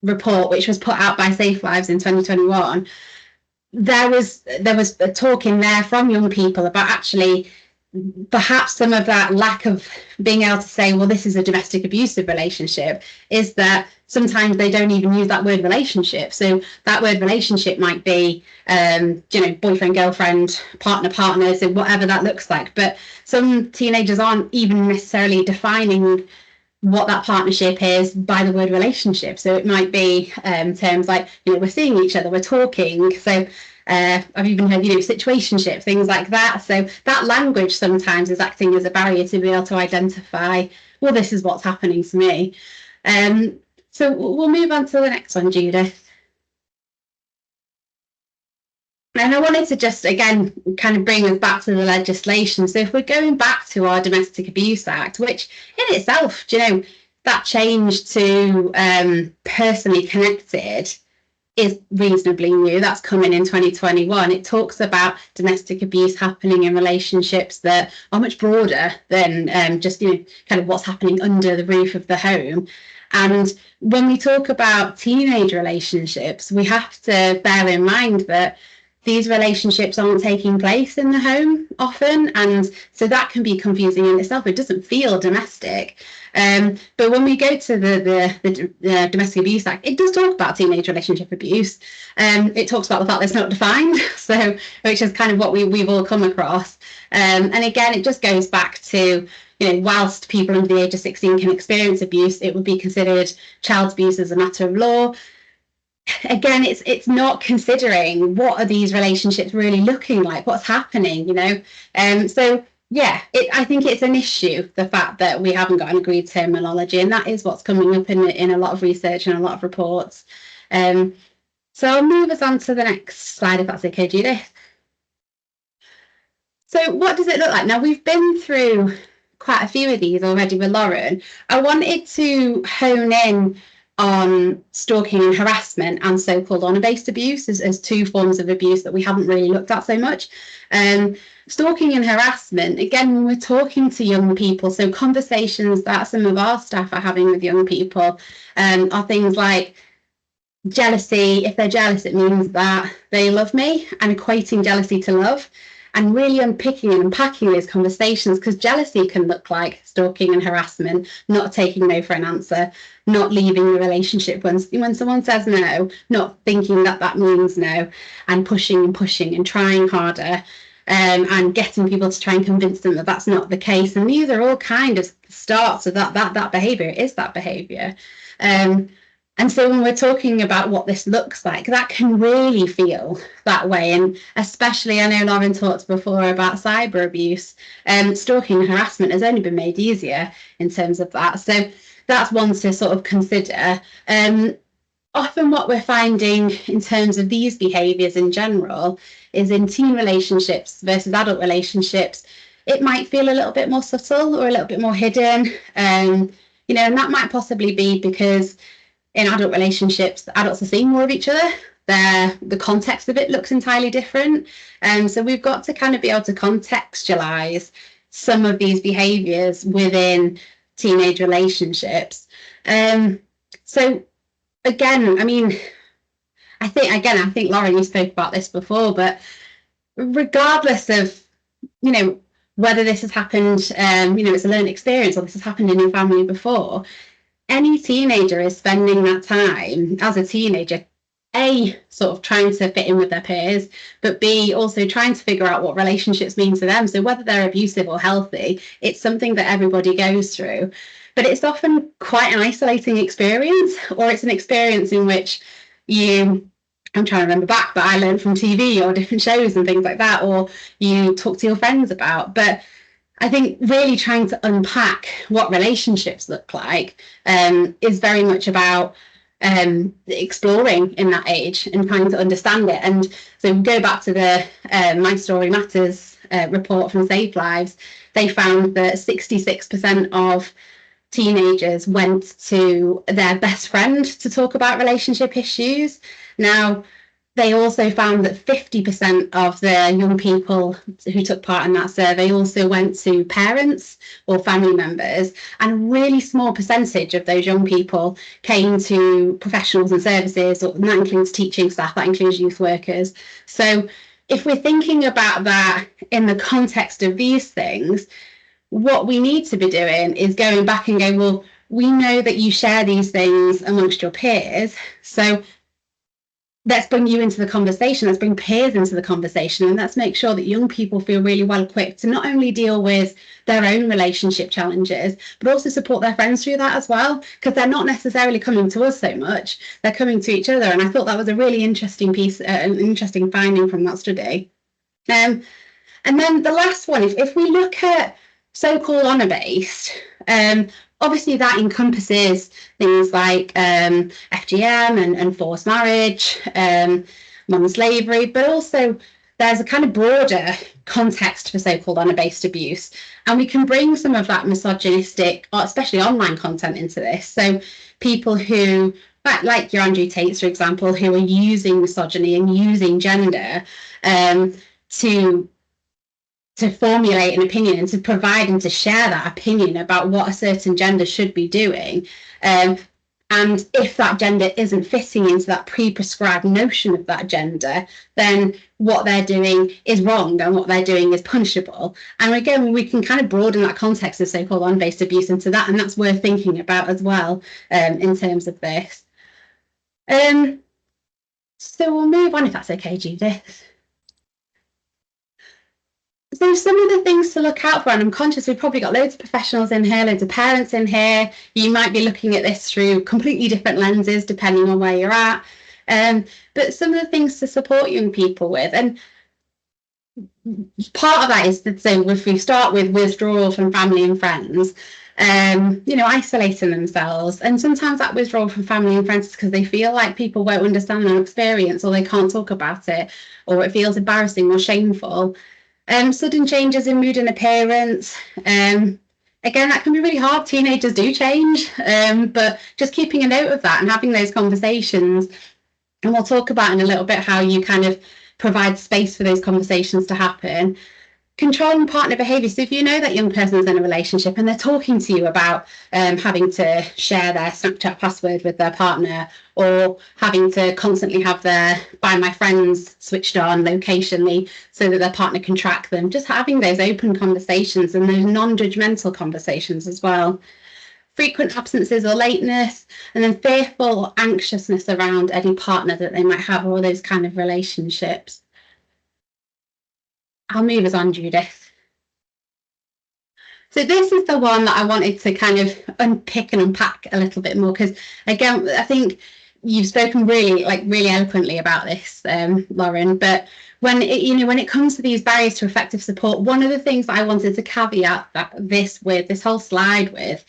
report, which was put out by Safe Lives in 2021, there was a talk in there from young people about actually perhaps some of that lack of being able to say, well, this is a domestic abusive relationship, is that sometimes they don't even use that word relationship. So that word relationship might be, boyfriend, girlfriend, partner, so whatever that looks like. But some teenagers aren't even necessarily defining what that partnership is by the word relationship. So it might be terms like, we're seeing each other, we're talking. So I've even heard, situationship, things like that. So that language sometimes is acting as a barrier to be able to identify, well, this is what's happening to me. So we'll move on to the next one, Judith. And I wanted to just, again, kind of bring us back to the legislation. So if we're going back to our Domestic Abuse Act, which in itself, that change to personally connected is reasonably new. That's coming in 2021. It talks about domestic abuse happening in relationships that are much broader than just, kind of what's happening under the roof of the home. And when we talk about teenage relationships, we have to bear in mind that these relationships aren't taking place in the home often, and so that can be confusing in itself. It doesn't feel domestic. But when we go to the Domestic Abuse Act, it does talk about teenage relationship abuse. It talks about the fact that it's not defined, so which is kind of what we've all come across. And again, it just goes back to, whilst people under the age of 16 can experience abuse, it would be considered child abuse as a matter of law. Again, it's not considering what are these relationships really looking like, what's happening, so yeah, I think it's an issue, the fact that we haven't got an agreed terminology, and that is what's coming up in a lot of research and a lot of reports. So I'll move us on to the next slide, if that's okay, Judith. So what does it look like? Now, we've been through quite a few of these already with Lauren. I wanted to hone in on stalking and harassment and so-called honour-based abuse as two forms of abuse that we haven't really looked at so much. Stalking and harassment, again, when we're talking to young people, so conversations that some of our staff are having with young people are things like jealousy. If they're jealous, it means that they love me, and equating jealousy to love. And really unpicking and unpacking these conversations, because jealousy can look like stalking and harassment, not taking no for an answer, not leaving the relationship when someone says no, not thinking that means no, and pushing and trying harder, and getting people to try and convince them that that's not the case. And these are all kind of starts of that behaviour. Is that behaviour? And so when we're talking about what this looks like, that can really feel that way. And especially, I know Lauren talked before about cyber abuse. Stalking and harassment has only been made easier in terms of that. So that's one to sort of consider. Often what we're finding in terms of these behaviours in general is in teen relationships versus adult relationships, it might feel a little bit more subtle or a little bit more hidden. And that might possibly be because in adult relationships, the adults are seeing more of each other. The context of it looks entirely different. And so we've got to kind of be able to contextualize some of these behaviours within teenage relationships. So again, I think Lauren, you spoke about this before, but regardless of, whether this has happened, it's a learned experience or this has happened in your family before, any teenager is spending that time as a teenager, A, sort of trying to fit in with their peers, but B, also trying to figure out what relationships mean to them. So whether they're abusive or healthy, it's something that everybody goes through. But it's often quite an isolating experience, or it's an experience in which I'm trying to remember back, but I learned from TV or different shows and things like that, or you talk to your friends about. But I think really trying to unpack what relationships look like is very much about exploring in that age and trying to understand it. And so we go back to the My Story Matters report from Save Lives. They found that 66% of teenagers went to their best friend to talk about relationship issues. Now, they also found that 50% of the young people who took part in that survey also went to parents or family members, and a really small percentage of those young people came to professionals and services, and that includes teaching staff, that includes youth workers. So if we're thinking about that in the context of these things, what we need to be doing is going back and going, well, we know that you share these things amongst your peers, so let's bring you into the conversation, let's bring peers into the conversation, and let's make sure that young people feel really well equipped to not only deal with their own relationship challenges, but also support their friends through that as well, because they're not necessarily coming to us so much, they're coming to each other. And I thought that was a really interesting piece, an interesting finding from that study. And then the last one, if we look at so-called honour-based, obviously that encompasses things like FGM and forced marriage, modern slavery, but also there's a kind of broader context for so-called honour-based abuse. And we can bring some of that misogynistic, or especially online content, into this. So people who, like your Andrew Tates, for example, who are using misogyny and using gender to formulate an opinion and to provide and to share that opinion about what a certain gender should be doing. And if that gender isn't fitting into that pre-prescribed notion of that gender, then what they're doing is wrong and what they're doing is punishable. And again, we can kind of broaden that context of so-called honour-based abuse into that, and that's worth thinking about as well in terms of this. So we'll move on, if that's okay, Judith. So some of the things to look out for, and I'm conscious we've probably got loads of professionals in here, loads of parents in here. You might be looking at this through completely different lenses depending on where you're at. But some of the things to support young people with, and part of that is that, so if we start with withdrawal from family and friends, isolating themselves. And sometimes that withdrawal from family and friends is because they feel like people won't understand their experience, or they can't talk about it, or it feels embarrassing or shameful. Sudden changes in mood and appearance. Again, that can be really hard. Teenagers do change, but just keeping a note of that and having those conversations. And we'll talk about in a little bit how you kind of provide space for those conversations to happen. Controlling partner behaviour. So if you know that young person's in a relationship and they're talking to you about having to share their Snapchat password with their partner, or having to constantly have their Find My Friends switched on locationally so that their partner can track them, just having those open conversations and those non-judgmental conversations as well. Frequent absences or lateness, and then fearful or anxiousness around any partner that they might have, or those kind of relationships. I'll move us on, Judith. So this is the one that I wanted to kind of unpick and unpack a little bit more, because again, I think you've spoken really eloquently about this, Lauren. But when it comes to these barriers to effective support, one of the things that I wanted to caveat this whole slide with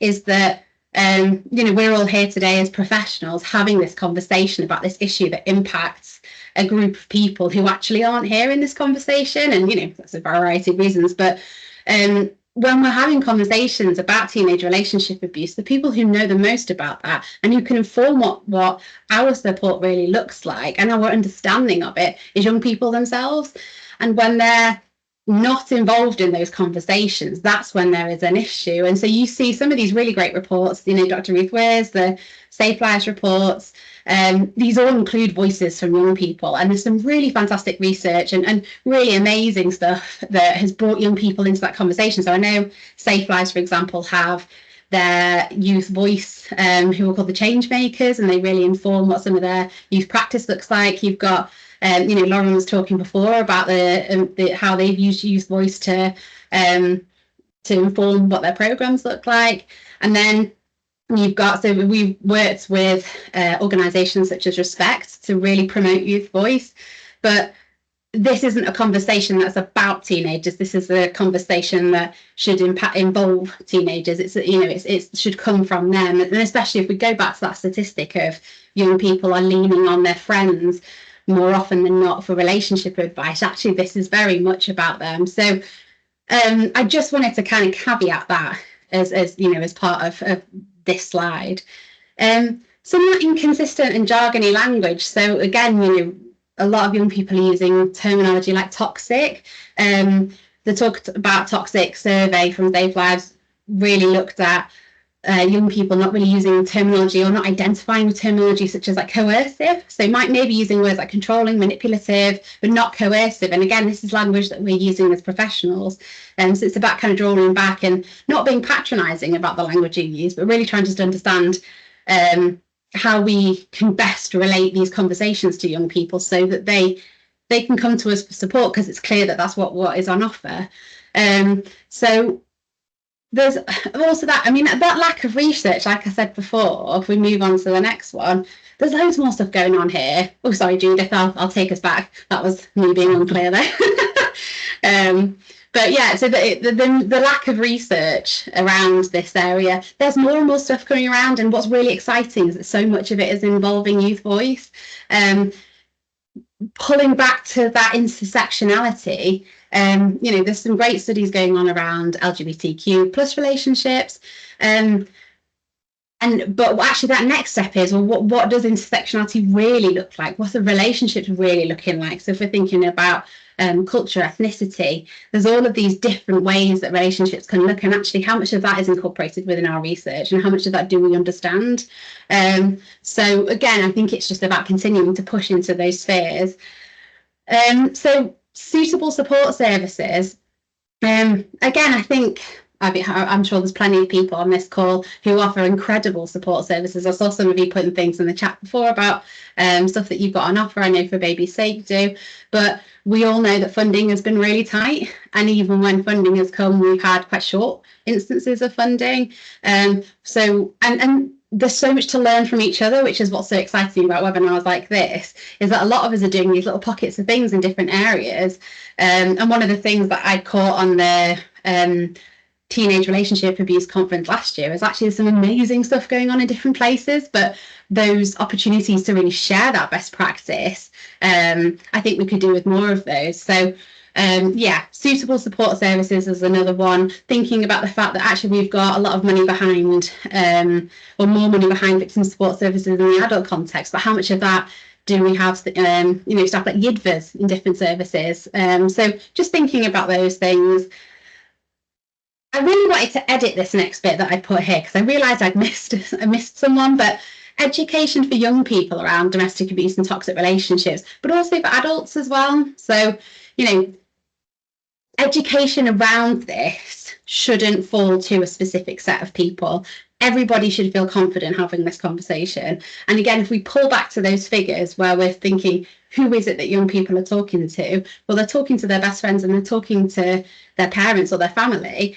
is that we're all here today as professionals having this conversation about this issue that impacts a group of people who actually aren't here in this conversation, and that's a variety of reasons. But when we're having conversations about teenage relationship abuse, the people who know the most about that and who can inform what our support really looks like and our understanding of it is young people themselves. And when they're not involved in those conversations, that's when there is an issue. And so you see some of these really great reports, Dr. Ruth Weir's, the Safe Lives reports, these all include voices from young people, and there's some really fantastic research and really amazing stuff that has brought young people into that conversation. So I know Safe Lives, for example, have their youth voice, who are called the change makers, and they really inform what some of their youth practice looks like. You've got Lauren was talking before about the how they've used youth voice to inform what their programs look like. And then you've got, so we've worked with organisations such as Respect to really promote youth voice, but this isn't a conversation that's about teenagers. This is a conversation that should involve teenagers. It should come from them, and especially if we go back to that statistic of young people are leaning on their friends more often than not for relationship advice. Actually, this is very much about them. So I just wanted to kind of caveat that as part of this slide. Somewhat inconsistent and jargony language. So again, a lot of young people are using terminology like toxic. The Talked About Toxic survey from Safe Lives really looked at young people not really using terminology or not identifying with terminology such as like coercive. So might maybe using words like controlling, manipulative, but not coercive. And again, this is language that we're using as professionals. And so it's about kind of drawing back and not being patronising about the language you use, but really trying to just understand how we can best relate these conversations to young people so that they can come to us for support, because it's clear that that's what is on offer. So there's also that, I mean, that lack of research, like I said before, if we move on to the next one, there's loads more stuff going on here. Oh, sorry, Judith, I'll take us back. That was me being unclear there. But yeah, so the lack of research around this area, there's more and more stuff coming around, and what's really exciting is that so much of it is involving youth voice. Pulling back to that intersectionality, you know, there's some great studies going on around LGBTQ plus relationships, but actually that next step is, well, what does intersectionality really look like? What's the relationships really looking like? So if we're thinking about culture, ethnicity, there's all of these different ways that relationships can look, and actually how much of that is incorporated within our research, and how much of that do we understand? So again, I think it's just about continuing to push into those spheres. So suitable support services, again, I think I'm sure there's plenty of people on this call who offer incredible support services. I saw some of you putting things in the chat before about stuff that you've got on offer. I know For Baby's Sake do, but we all know that funding has been really tight, and even when funding has come, we've had quite short instances of funding. So there's so much to learn from each other, which is what's so exciting about webinars like this, is that a lot of us are doing these little pockets of things in different areas. And one of the things that I caught on the teenage relationship abuse conference last year is actually some amazing stuff going on in different places, but those opportunities to really share that best practice, I think we could do with more of those. So yeah, suitable support services is another one, thinking about the fact that actually we've got a lot of money behind, or more money behind victim support services in the adult context, but how much of that do we have, you know, stuff like YIDVAs in different services? So just thinking about those things. I really wanted to edit this next bit that I put here, because I realised I missed someone, but education for young people around domestic abuse and toxic relationships, but also for adults as well. So, you know, education around this shouldn't fall to a specific set of people. Everybody should feel confident having this conversation. And again, if we pull back to those figures where we're thinking, who is it that young people are talking to? Well, they're talking to their best friends, and they're talking to their parents or their family.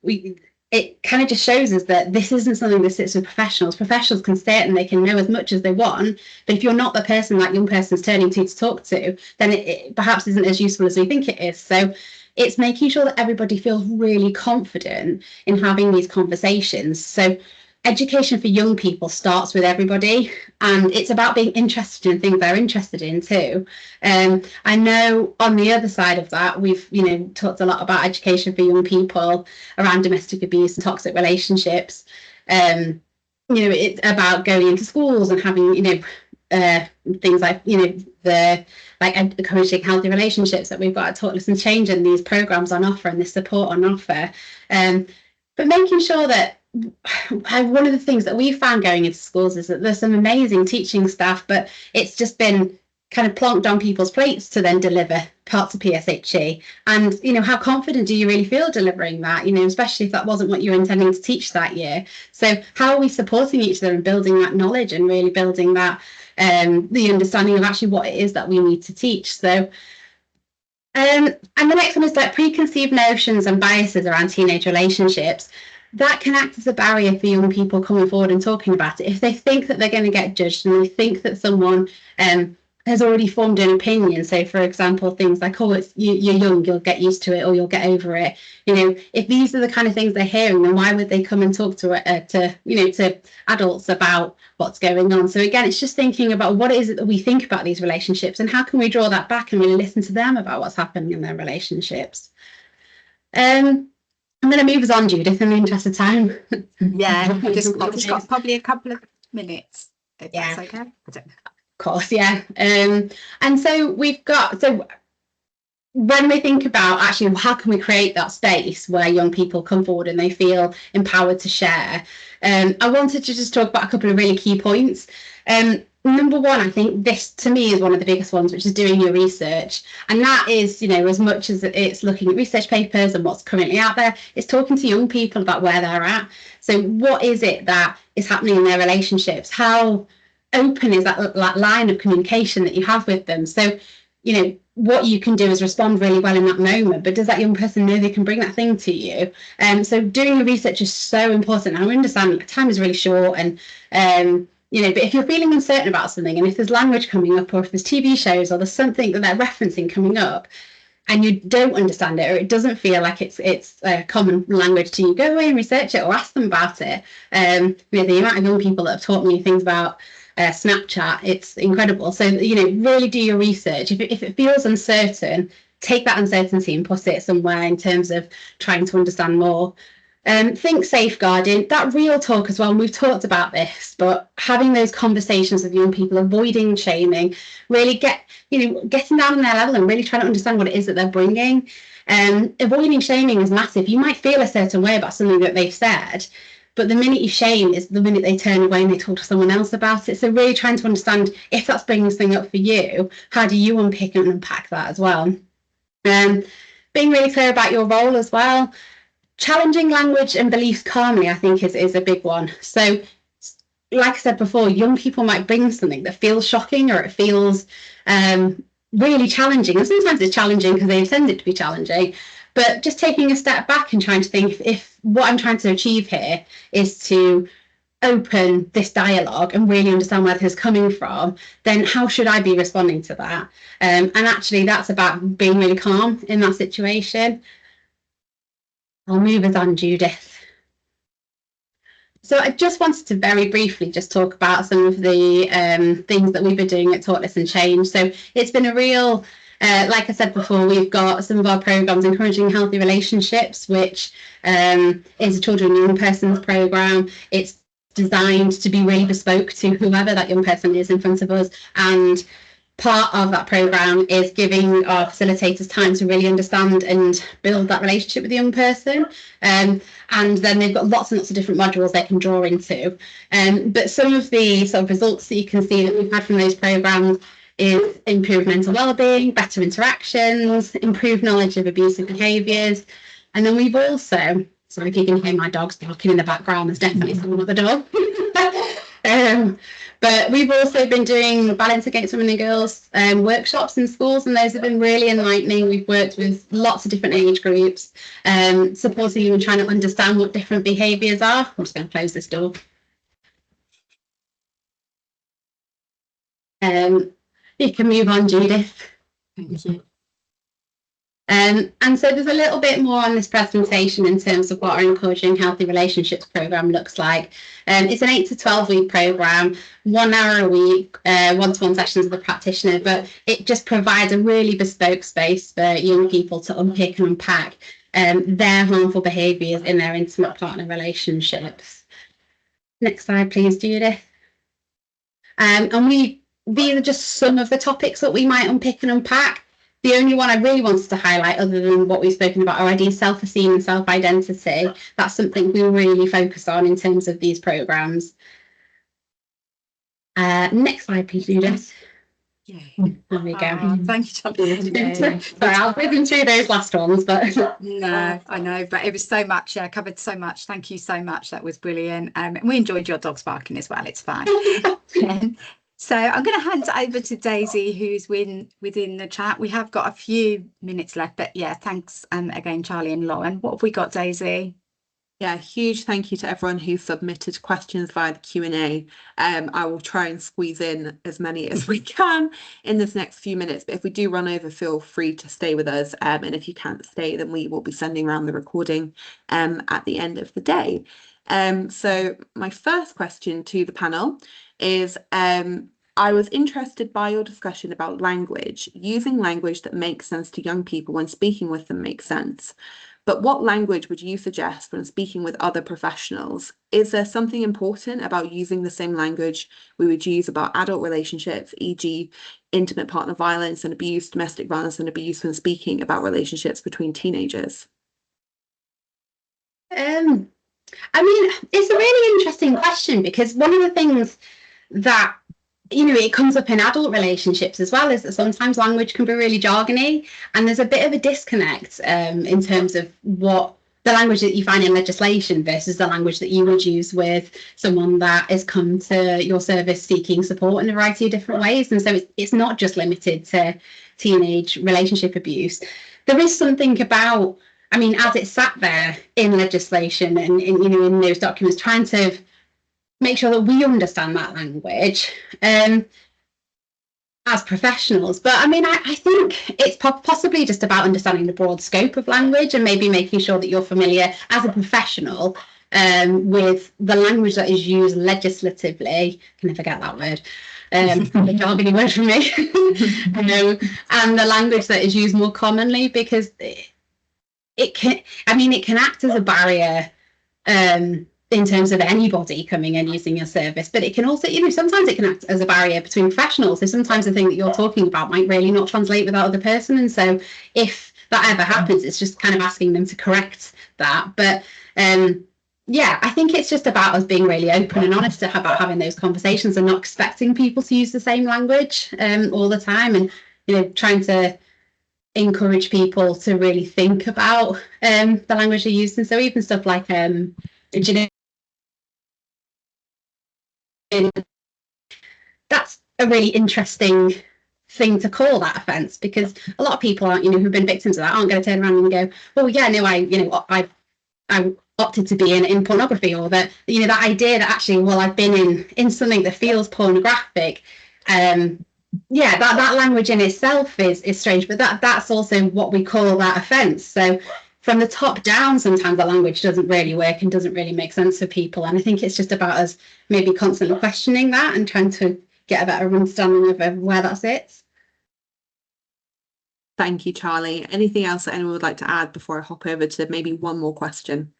It kind of just shows us that this isn't something that sits with professionals. Professionals can say it and they can know as much as they want, but if you're not the person that young person's turning to talk to, then it perhaps isn't as useful as we think it is. So it's making sure that everybody feels really confident in having these conversations. So education for young people starts with everybody, and it's about being interested in things they're interested in too. I know on the other side of that, we've, you know, talked a lot about education for young people around domestic abuse and toxic relationships. You know, it's about going into schools and having, you know, things like, you know, the encouraging healthy relationships that we've got at Talk, Listen, Change, and these programs on offer and this support on offer. But making sure that one of the things that we found going into schools is that there's some amazing teaching staff, but it's just been kind of plonked on people's plates to then deliver parts of PSHE. And, you know, how confident do you really feel delivering that, you know, especially if that wasn't what you were intending to teach that year? So how are we supporting each other and building that knowledge and really building that, the understanding of actually what it is that we need to teach? So, and the next one is like preconceived notions and biases around teenage relationships. That can act as a barrier for young people coming forward and talking about it. If they think that they're going to get judged, and they think that someone has already formed an opinion, so for example, things like, oh, you're young, you'll get used to it, or you'll get over it. You know, if these are the kind of things they're hearing, then why would they come and talk to you know, to adults about what's going on? So again, it's just thinking about what is it that we think about these relationships, and how can we draw that back and really listen to them about what's happening in their relationships. I'm going to move us on, Judith, in the interest of time. Yeah, I've just got probably a couple of minutes, if that's okay. Of course, yeah. And so we've got, so when we think about actually how can we create that space where young people come forward and they feel empowered to share, I wanted to just talk about a couple of really key points. Number one, I think this to me is one of the biggest ones, which is doing your research. And that is, you know, as much as it's looking at research papers and what's currently out there, it's talking to young people about where they're at. So what is it that is happening in their relationships? How open is that line of communication that you have with them? So, you know, what you can do is respond really well in that moment, but does that young person know they can bring that thing to you? So doing the research is so important. I understand time is really short, and you know, but if you're feeling uncertain about something, and if there's language coming up, or if there's TV shows, or there's something that they're referencing coming up, and you don't understand it, or it doesn't feel like it's a common language to you, go away and research it, or ask them about it. You know, the amount of young people that have taught me things about Snapchat, it's incredible. So, you know, really do your research. If it feels uncertain, take that uncertainty and put it somewhere in terms of trying to understand more. Think safeguarding, that real talk as well. And we've talked about this, but having those conversations with young people, avoiding shaming, really getting down on their level and really trying to understand what it is that they're bringing. Avoiding shaming is massive. You might feel a certain way about something that they've said, but the minute you shame is the minute they turn away and they talk to someone else about it. So really trying to understand if that's bringing something up for you, how do you unpick and unpack that as well? Being really clear about your role as well. Challenging language and beliefs calmly, I think, is a big one. So, like I said before, young people might bring something that feels shocking, or it feels really challenging. And sometimes it's challenging because they intend it to be challenging. But just taking a step back and trying to think, if what I'm trying to achieve here is to open this dialogue and really understand where this is coming from, then how should I be responding to that? And actually, that's about being really calm in that situation. I'll move us on, Judith. So I just wanted to very briefly just talk about some of the things that we've been doing at Talk, Listen, Change. So it's been a real, like I said before, we've got some of our programmes encouraging healthy relationships, which is a children and young persons programme. It's designed to be really bespoke to whoever that young person is in front of us, and part of that programme is giving our facilitators time to really understand and build that relationship with the young person. And then they've got lots and lots of different modules they can draw into. But some of the sort of results that you can see that we've had from those programmes is improved mental wellbeing, better interactions, improved knowledge of abusive behaviours. And then we've also, sorry if you can hear my dogs barking in the background, there's definitely someone at the door. But we've also been doing Violence Against Women and Girls workshops in schools, and those have been really enlightening. We've worked with lots of different age groups, supporting you and trying to understand what different behaviours are. I'm just going to close this door. You can move on, Judith. Thank you. And so there's a little bit more on this presentation in terms of what our Encouraging Healthy Relationships programme looks like. It's an 8 to 12 week programme, 1 hour a week, one-to-one sessions with a practitioner, but it just provides a really bespoke space for young people to unpick and unpack their harmful behaviours in their intimate partner relationships. Next slide, please, Judith. And these are just some of the topics that we might unpick and unpack. The only one I really wanted to highlight, other than what we've spoken about already, is self-esteem and self-identity. That's something we really focus on in terms of these programmes. Next slide, please, Judith. Yeah. There we go. Thank you, John. Sorry, I'll whip through those last ones, but no, I know, but it was so much. Yeah, covered so much. Thank you so much. That was brilliant. And we enjoyed your dogs barking as well. It's fine. So I'm going to hand it over to Daisy, who's within the chat. We have got a few minutes left, but yeah, thanks again, Charlie and Lauren. What have we got, Daisy? Yeah, huge thank you to everyone who submitted questions via the Q&A. I will try and squeeze in as many as we can in this next few minutes, but if we do run over, feel free to stay with us. And if you can't stay, then we will be sending around the recording at the end of the day. So my first question to the panel is, I was interested by your discussion about language. Using language that makes sense to young people when speaking with them makes sense. But what language would you suggest when speaking with other professionals? Is there something important about using the same language we would use about adult relationships, e.g. intimate partner violence and abuse, domestic violence and abuse, when speaking about relationships between teenagers? I mean, it's a really interesting question, because one of the things that, you know, it comes up in adult relationships as well, is that sometimes language can be really jargony, and there's a bit of a disconnect in terms of what the language that you find in legislation versus the language that you would use with someone that has come to your service seeking support in a variety of different ways. And so it's not just limited to teenage relationship abuse. There is something about, I mean, as it's sat there in legislation and in, you know, in those documents, trying to make sure that we understand that language as professionals. But I mean, I think it's possibly just about understanding the broad scope of language, and maybe making sure that you're familiar as a professional with the language that is used legislatively. Can I forget that word? The jargony word for me. And the language that is used more commonly, because it can act as a barrier in terms of anybody coming and using your service, but it can also, you know, sometimes it can act as a barrier between professionals. So sometimes the thing that you're talking about might really not translate with that other person, and so if that ever happens, it's just kind of asking them to correct that. But yeah, I think it's just about us being really open and honest about having those conversations, and not expecting people to use the same language all the time, and, you know, trying to encourage people to really think about the language they use. And so even stuff like that's a really interesting thing to call that offence, because a lot of people aren't, you know, who've been victims of that, aren't going to turn around and go, well, yeah, no, I opted to be in pornography, or that, you know, that idea that actually, well, I've been in something that feels pornographic. Yeah, that language in itself is strange, but that's also what we call that offence. So from the top down, sometimes the language doesn't really work and doesn't really make sense for people. And I think it's just about us maybe constantly questioning that and trying to get a better understanding of where that sits. Thank you, Charlie. Anything else that anyone would like to add before I hop over to maybe one more question?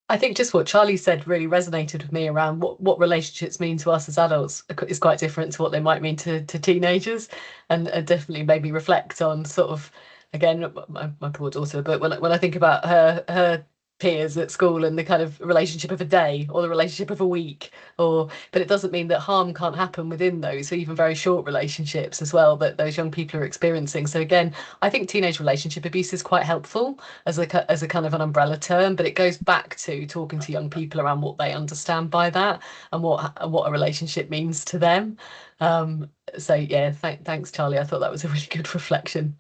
I think just what Charlie said really resonated with me around what relationships mean to us as adults is quite different to what they might mean to teenagers, and definitely made me reflect on sort of, again, my poor daughter, but when I think about her peers at school and the kind of relationship of a day or the relationship of a week, but it doesn't mean that harm can't happen within those, so even very short relationships as well that those young people are experiencing. So again, I think teenage relationship abuse is quite helpful as a kind of an umbrella term, but it goes back to talking to young people around what they understand by that and what a relationship means to them. So yeah, thanks, Charlie. I thought that was a really good reflection.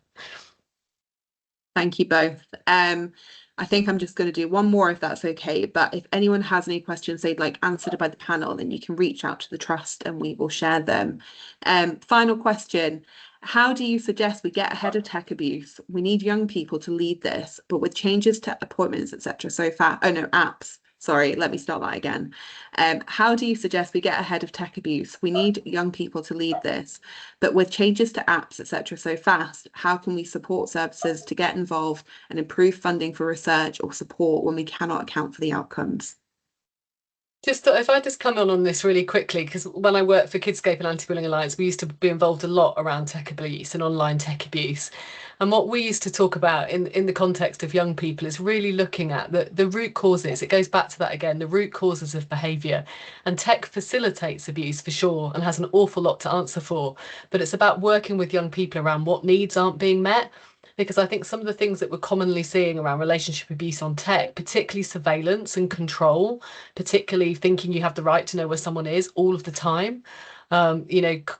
Thank you both. I think I'm just going to do one more, if that's okay. But if anyone has any questions they'd like answered by the panel, then you can reach out to the Trust and we will share them. Final question. How do you suggest we get ahead of tech abuse? We need young people to lead this, but with changes to appointments, etc. Apps. Sorry, let me start that again. How do you suggest we get ahead of tech abuse? We need young people to lead this, but with changes to apps, etc. so fast, how can we support services to get involved and improve funding for research or support when we cannot account for the outcomes? Just if I just come on this really quickly, because when I worked for Kidscape and Anti-Bullying Alliance, we used to be involved a lot around tech abuse and online tech abuse. And what we used to talk about in the context of young people is really looking at the root causes. It goes back to that again, the root causes of behaviour. And tech facilitates abuse for sure and has an awful lot to answer for. But it's about working with young people around what needs aren't being met. Because I think some of the things that we're commonly seeing around relationship abuse on tech, particularly surveillance and control, particularly thinking you have the right to know where someone is all of the time,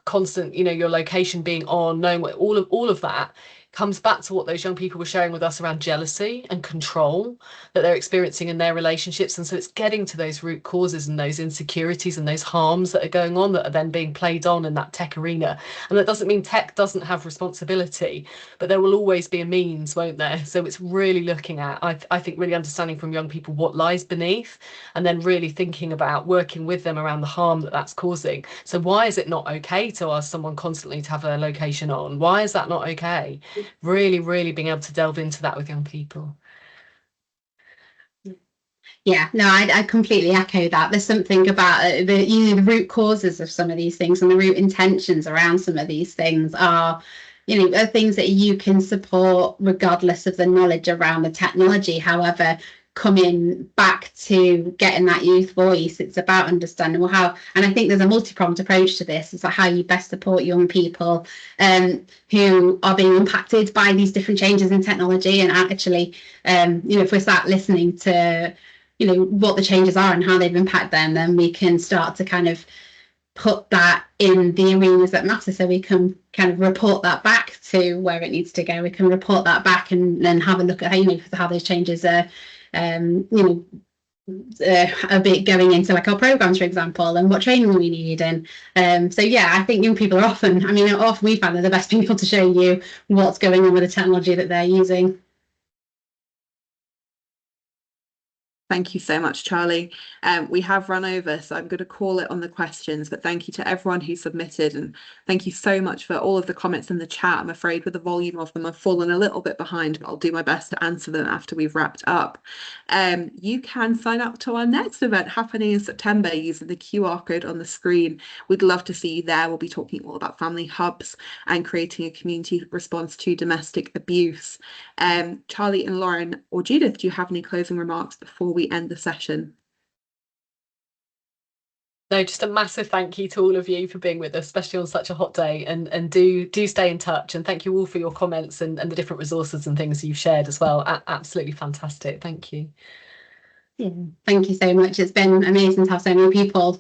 constant, your location being on, knowing what, all of that comes back to what those young people were sharing with us around jealousy and control that they're experiencing in their relationships. And so it's getting to those root causes and those insecurities and those harms that are going on that are then being played on in that tech arena. And that doesn't mean tech doesn't have responsibility, but there will always be a means, won't there? So it's really looking at, I think, really understanding from young people what lies beneath, and then really thinking about working with them around the harm that that's causing. So why is it not okay to ask someone constantly to have their location on? Why is that not okay? Really being able to delve into that with young people. Yeah, no, I completely echo that. There's something about the root causes of some of these things and the root intentions around some of these things are things that you can support regardless of the knowledge around the technology. However, coming back to getting that youth voice, it's about understanding how, and I think there's a multi-pronged approach to this. It's like how you best support young people who are being impacted by these different changes in technology, and actually if we start listening to what the changes are and how they've impacted them, then we can start to kind of put that in the arenas that matter, so we can kind of report that back to where it needs to go. We can report that back and then have a look at how those changes are a bit going into like our programs, for example, and what training we need. And so yeah, I think young people are often we find they're the best people to show you what's going on with the technology that they're using. Thank you so much, Charlie. We have run over, so I'm going to call it on the questions, but thank you to everyone who submitted, and thank you so much for all of the comments in the chat. I'm afraid with the volume of them, I've fallen a little bit behind, but I'll do my best to answer them after we've wrapped up. You can sign up to our next event happening in September using the QR code on the screen. We'd love to see you there. We'll be talking all about family hubs and creating a community response to domestic abuse. Charlie and Lauren or Judith, do you have any closing remarks before we end the session? No, just a massive thank you to all of you for being with us, especially on such a hot day, and do stay in touch, and thank you all for your comments and the different resources and things you've shared as well. Absolutely fantastic. Thank you. Yeah, thank you so much. It's been amazing to have so many people